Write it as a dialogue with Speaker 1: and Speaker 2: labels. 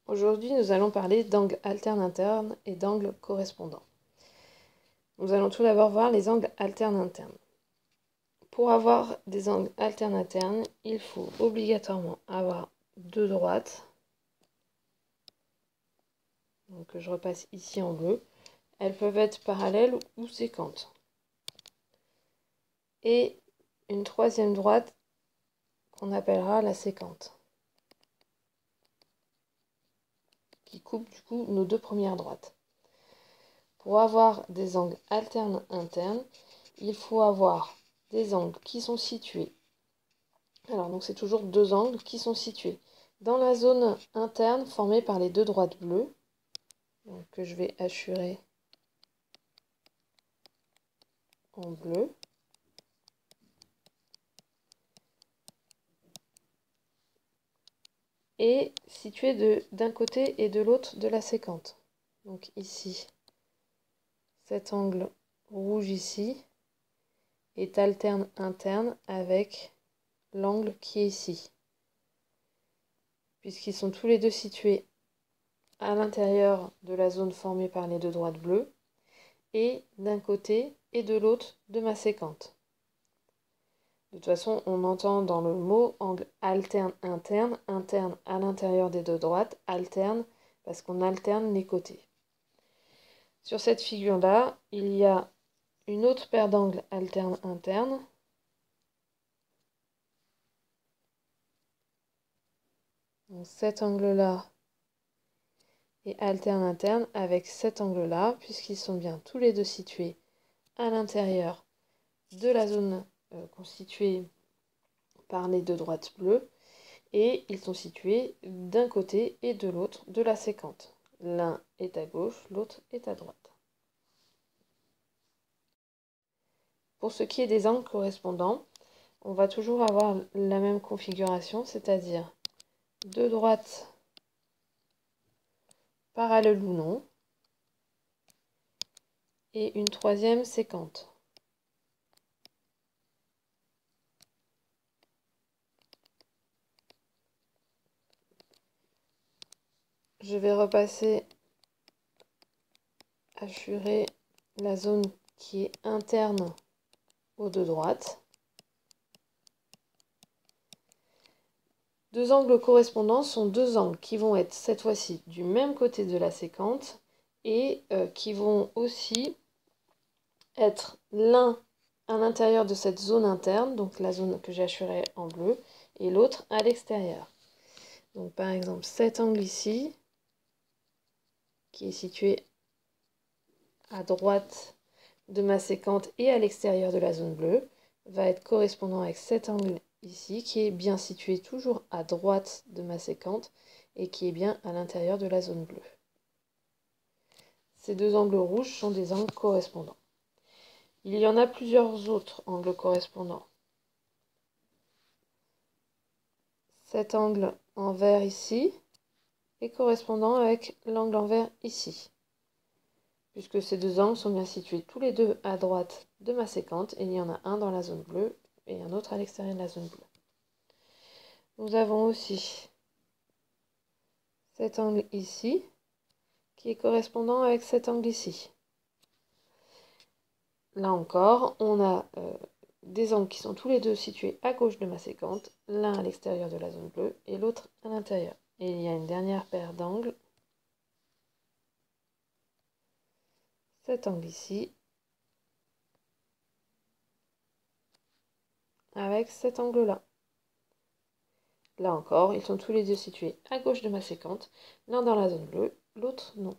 Speaker 1: Aujourd'hui, nous allons parler d'angles alternes internes et d'angles correspondants. Nous allons tout d'abord voir les angles alternes internes. Pour avoir des angles alternes internes, il faut obligatoirement avoir deux droites. Donc je repasse ici en bleu. Elles peuvent être parallèles ou sécantes. Et une troisième droite qu'on appellera la sécante, qui coupe du coup nos deux premières droites. Pour avoir des angles alternes internes, il faut avoir des angles qui sont situés. Alors donc c'est toujours deux angles qui sont situés dans la zone interne formée par les deux droites bleues, donc que je vais hachurer en bleu. Et situés d'un côté et de l'autre de la sécante. Donc ici, cet angle rouge ici est alterne interne avec l'angle qui est ici, puisqu'ils sont tous les deux situés à l'intérieur de la zone formée par les deux droites bleues et d'un côté et de l'autre de ma sécante. De toute façon, on entend dans le mot angle alterne interne, interne à l'intérieur des deux droites, alterne parce qu'on alterne les côtés. Sur cette figure-là, il y a une autre paire d'angles alterne interne. Donc cet angle-là est alterne interne avec cet angle-là, puisqu'ils sont bien tous les deux situés à l'intérieur de la zone constituée par les deux droites bleues, et ils sont situés d'un côté et de l'autre de la sécante. L'un est à gauche, l'autre est à droite. Pour ce qui est des angles correspondants, on va toujours avoir la même configuration, c'est-à-dire deux droites parallèles ou non, et une troisième sécante. Je vais repasser hachurer la zone qui est interne aux deux droites. Deux angles correspondants sont deux angles qui vont être cette fois-ci du même côté de la sécante et qui vont aussi être l'un à l'intérieur de cette zone interne, donc la zone que j'ai hachurée en bleu, et l'autre à l'extérieur. Donc par exemple cet angle ici, qui est situé à droite de ma sécante et à l'extérieur de la zone bleue, va être correspondant avec cet angle ici, qui est bien situé toujours à droite de ma sécante et qui est bien à l'intérieur de la zone bleue. Ces deux angles rouges sont des angles correspondants. Il y en a plusieurs autres angles correspondants. Cet angle en vert ici est correspondant avec l'angle en vert ici, puisque ces deux angles sont bien situés tous les deux à droite de ma sécante, et il y en a un dans la zone bleue et un autre à l'extérieur de la zone bleue. Nous avons aussi cet angle ici, qui est correspondant avec cet angle ici. Là encore, on a des angles qui sont tous les deux situés à gauche de ma sécante, l'un à l'extérieur de la zone bleue et l'autre à l'intérieur. Et il y a une dernière paire d'angles, cet angle ici, avec cet angle-là. Là encore, ils sont tous les deux situés à gauche de ma sécante, l'un dans la zone bleue, l'autre non.